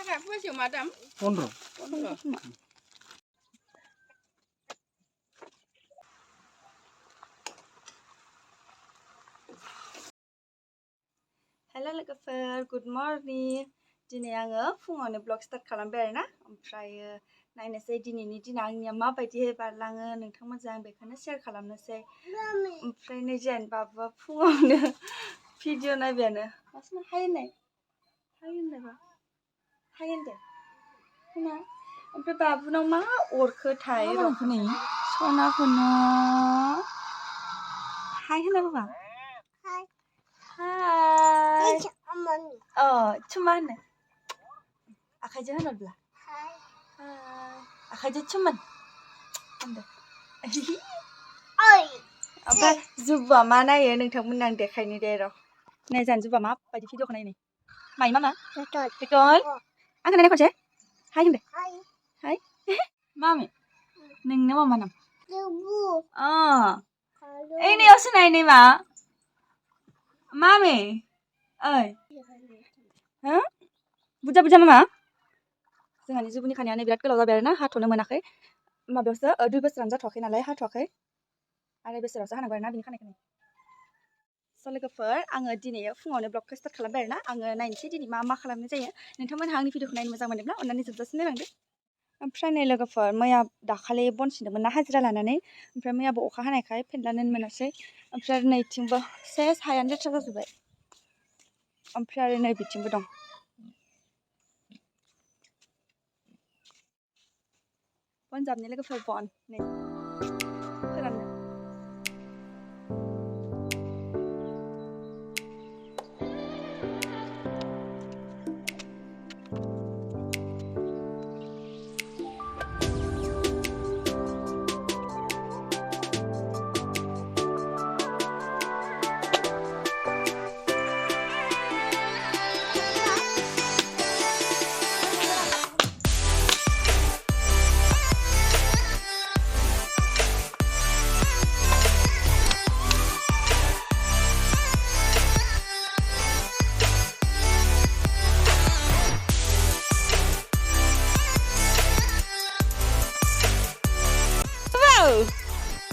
थाखा फवासेयाव मा दाम? 15 हेलो लोगोफोर गुड मर्निं दिनै आङो फुङावनो ब्लग स्टार्ट खालामबाय आरोना ओमफ्राय नायनोसै दिनैनि दिना आंनिया माबायदियै बारलाङो नोंथांमोनजों आं बेखौनो शेयार खालामनोसै ओमफ्राय नै जेन बाबुआ फुङावनो भिडिअ नायबायानो मासिनो हाय होननायबा हाय होनदो खोना ओमफ्राय बाबुनाव मा अरखोथाय रखनै सनाखौनो हाय होनो बाबा हाय चुमा होनो आखाइजों होनोब्ला हाय आखाइजों चुमोन होनदो ओमफ्राय जुबुआ मा नायो नोंथांमोननो आं देखायनि दे र' नाय जानो जुबुआ माबायदि भिडिअखौ नायनो माइ मामा बेटल आंखौ नायनाय खनसे हाय होनदो हाय मामि नोंनो मामा नाम जुबु ओइ नैयावसो नायनाय मा मामि ओइ हो बुजा बुजा मामा जोंहानि जुबुनि खानायानो बिराद गोलाव जाबाय आरोना हाथ'नो मोनाखै माबायावसो 2 बोसोरानो जाथ'वाखै नालाय हाथ'वाखै आराय बोसोरावसो हानांगौ आरोना बिनि खानायखौ स' लोगोफोर आङो दिनै फुङावनो ब्लगखौ स्टार्ट खालामबाय आरोना आङो नायनोसै दिनै मा खालामनाय जायो नोंथांमोनहा आंनि भिडिअखौ नायनो मोजां मोनोब्ला अननानै जोबजासिम नायलांदो ओमफ्राय नै लोगोफोर मैया दाखालि बन सिनदोंमोन ना हाजिरा लानानै ओमफ्राय मैयाबो अखा हानायखाय फेनलानो मोनासै ओमफ्राय नैथिंबो सेस हायानो लेथ्रा जाजोब्बाय ओमफ्राय आरो नै बिथिंबो दं बन जाबनि लोगोफोर बन नै फोराननो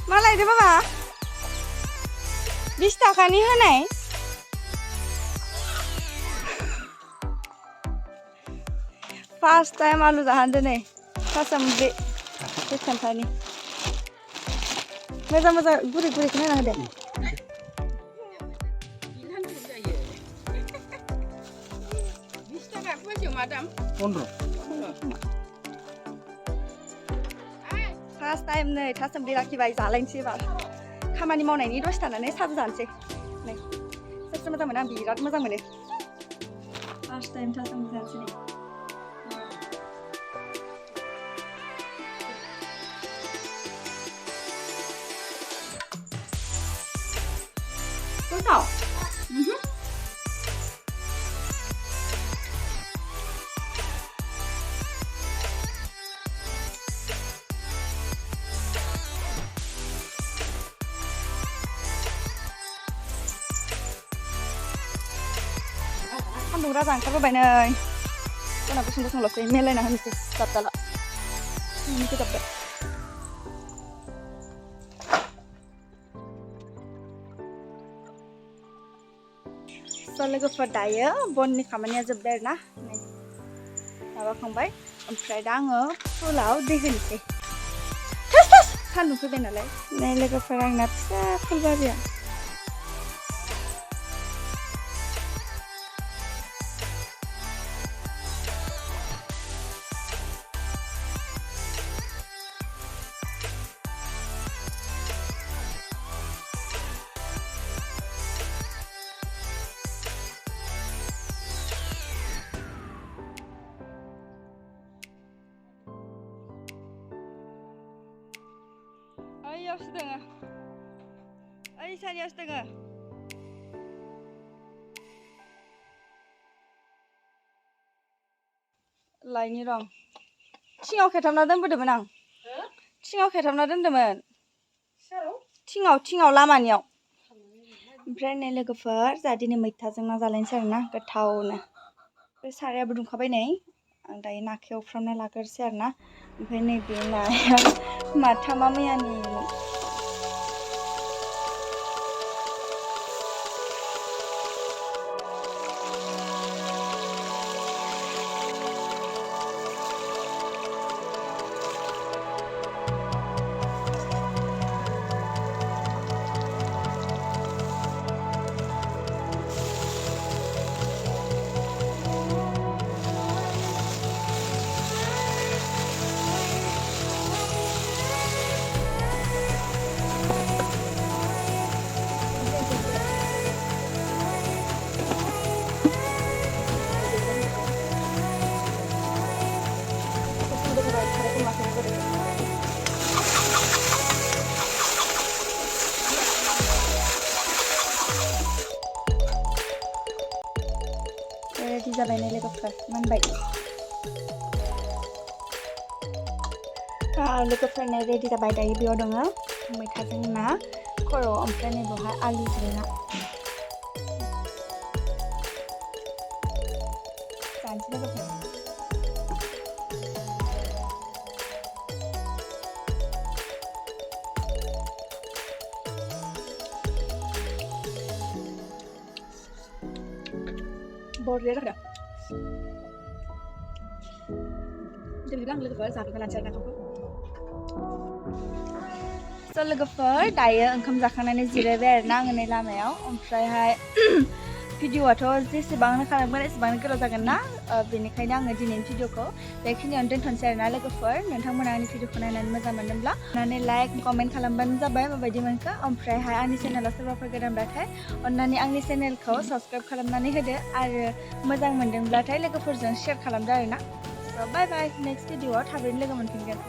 मा लायदो बाबा 20 थाखानि होनाय फार्स्ट टाइम आलु जाहांदो नै थासुमलि गोथांथारनि मोजां मोजां गुरै गुरैखौ नायना होदो 20 थाखा फवासेयाव मा दाम? 15 फार्स्ट टाइम नै थासुमलि लाखिबाय जालायनोसै एबार खामानि मावनायनि दसे थानानै साहा जानोसै नै सोर मोजां मोनो आं बिराद मोजां मोनो फार्स्ट टाइम थासुमलि जानोसै नै Total. Saन्दुं राजा ओंखारबोबाय नै जोंना गुसुं गुसुंल'सै मेलायना होनोसै जाबजाला बेखौ जाबबाय लोगोफोर दायो बननि खामानिया जोब्बाय आरोना नै माबाखांबाय ओमफ्राय दा आङो फुलाव दै होनोसै सान्दुं फैबाय नालाय नै लोगोफोर आंना फिसा फुलबारिया ओइयावसो दोङो ओइ सारियावसो दोङो लायनि रं थिङाव खेथाबना दोनबोदोंमोन आं थिङाव खेथाबना दोनदोंमोन थिङाव लामानियाव ओमफ्राय नै लोगोफोर जा दिनै मैथाजों ना जालायनोसै आरोना गोथावनो बे सारायाबो दुंखाबाय नै आं दायो नाखौ एवफ्रामना लाग्रोसै आरो ना ओमफ्राय नैबे नाया माथामा मैयानि रेडि जाबाय नै लोगोफोर मोनबाय लोगोफोर नै रेडि जाबाय दायो बेयाव दङ मैथाजों ना खर' ओमफ्राय नै बेवहाय आलुजों ना जानोसै लोगोफोर बरिया जादों बिदिब्ला आं लोगोफोर जाफैना लानोसै आरोना ओंखामखौ स' लोगोफोर दायो ओंखाम जाखांनानै जिरायबाय आरोना आङो नै लामायाव ओमफ्रायहाय भिडिअ'आथ' जेसेबांनो खालामगोन एसेबांनो गोलाव जागोन ना बेनिखायनो आङो दिनैनि भिडिअ'खौ बेखिनियावनो दोनथ'नोसै आरोना लोगोफोर नोंथांमोना आंनि भिडिअ'खौ नायनानै मोजां मोनदोंब्ला अन्नानै लाइक कमेन्ट खालामबानो जाबाय माबायदि मोनखो ओमफ्रायहाय आंनि चेनेलाव सोरबाफोर गोदानब्लाथाय अन्नानै आंनि चेनेलखौ साबस्क्राइब खालामनानै होदो आरो मोजां मोनदोंब्लाथाय लोगोफोरजों शेयार खालामदो आरोना स' बाय बाय नेक्स्ट भिडिअ'आव थाबैनो लोगो मोनफिनगोन